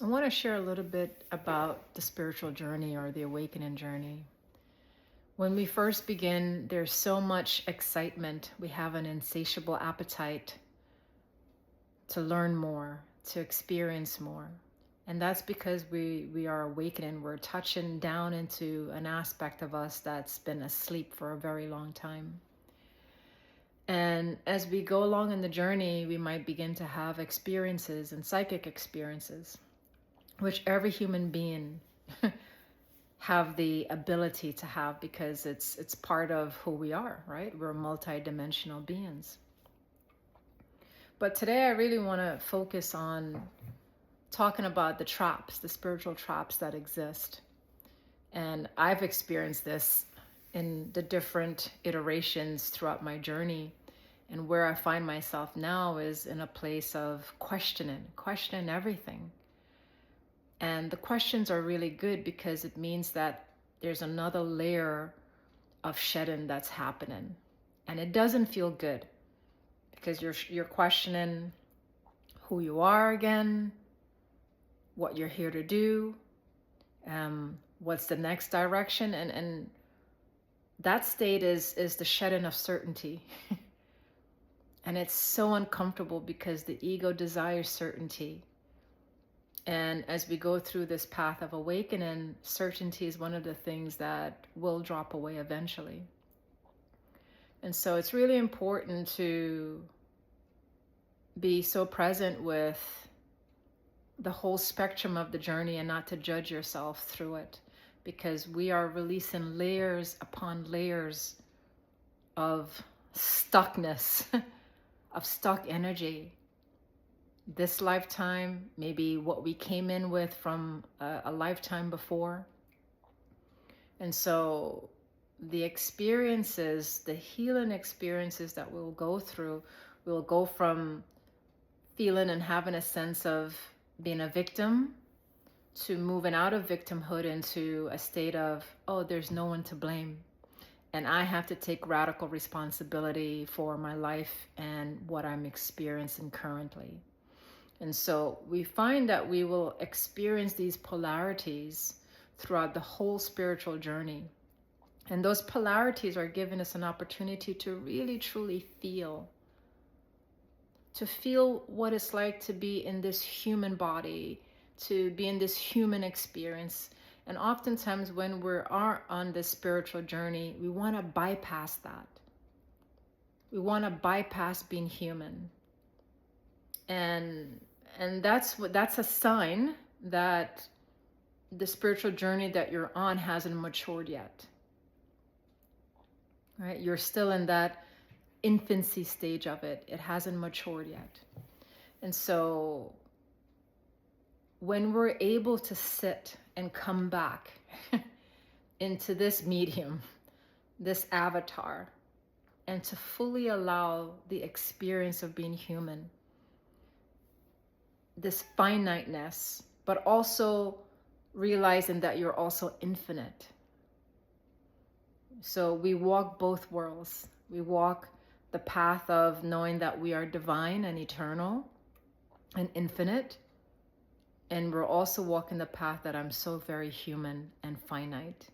I want to share a little bit about the spiritual journey or the awakening journey. When we first begin, there's so much excitement. We have an insatiable appetite to learn more, to experience more. And that's because we are awakening. We're touching down into an aspect of us that's been asleep for a very long time. And as we go along in the journey, we might begin to have experiences and psychic experiences, which every human being have the ability to have because it's part of who we are, right? We're multidimensional beings. But today I really want to focus on talking about the traps, the spiritual traps that exist. And I've experienced this in the different iterations throughout my journey. And where I find myself now is in a place of questioning everything. And the questions are really good because it means that there's another layer of shedding that's happening. And it doesn't feel good because you're questioning who you are again, what you're here to do, what's the next direction. And that state is the shedding of certainty. And it's so uncomfortable because the ego desires certainty. And as we go through this path of awakening, certainty is one of the things that will drop away eventually. And so it's really important to be so present with the whole spectrum of the journey and not to judge yourself through it, because we are releasing layers upon layers of stuckness, of stuck energy. This lifetime, maybe what we came in with from a lifetime before. And so the experiences, the healing experiences that we'll go through, we'll go from feeling and having a sense of being a victim to moving out of victimhood into a state of, oh, there's no one to blame. And I have to take radical responsibility for my life and what I'm experiencing currently. And so we find that we will experience these polarities throughout the whole spiritual journey. And those polarities are giving us an opportunity to really, truly feel. To feel what it's like to be in this human body, to be in this human experience. And oftentimes when we are on this spiritual journey, we want to bypass that. We want to bypass being human. And that's a sign that the spiritual journey that you're on hasn't matured yet. Right? You're still in that infancy stage of it. It hasn't matured yet. And so when we're able to sit and come back into this medium, this avatar, and to fully allow the experience of being human, this finiteness, but also realizing that you're also infinite. So we walk both worlds. We walk the path of knowing that we are divine and eternal and infinite. And we're also walking the path that I'm so very human and finite.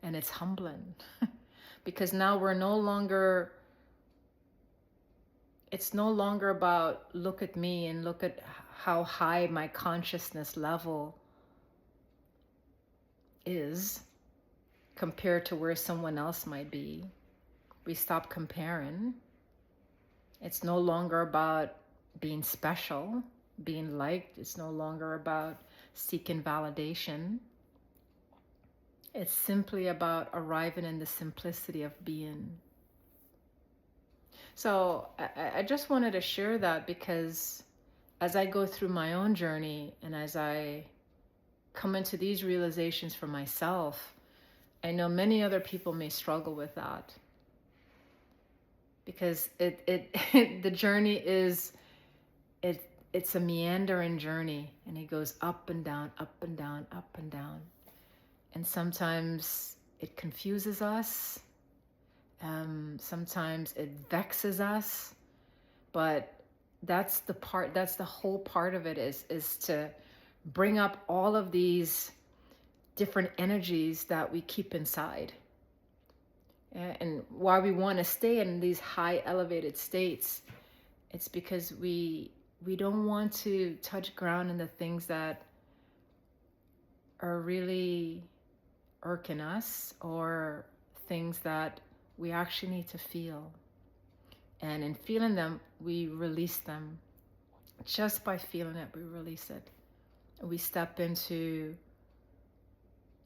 And it's humbling because now it's no longer about look at me and look at how high my consciousness level is compared to where someone else might be. We stop comparing. It's no longer about being special, being liked. It's no longer about seeking validation. It's simply about arriving in the simplicity of being. So I just wanted to share that because as I go through my own journey and as I come into these realizations for myself, I know many other people may struggle with that because the journey is, it's a meandering journey and it goes up and down, up and down, up and down. And sometimes it confuses us. Sometimes it vexes us, but that's the part, that's the whole part of it, is to bring up all of these different energies that we keep inside. And why we want to stay in these high elevated states, it's because we don't want to touch ground in the things that are really irking us, or things that we actually need to feel. And in feeling them, we release them. Just by feeling it, we release it. We step into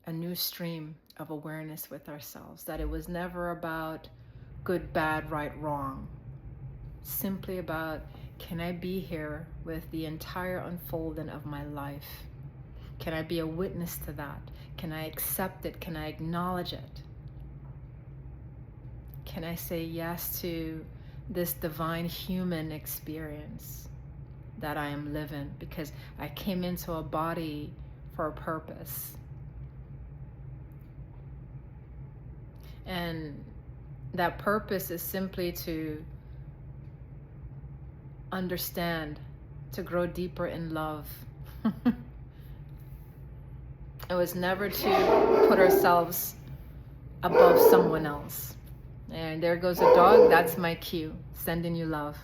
a new stream of awareness with ourselves, that it was never about good, bad, right, wrong. Simply about, can I be here with the entire unfolding of my life? Can I be a witness to that? Can I accept it? Can I acknowledge it? Can I say yes to this divine human experience that I am living, because I came into a body for a purpose? And that purpose is simply to understand, to grow deeper in love. It was never to put ourselves above someone else. And there goes a dog. That's my cue. Sending you love.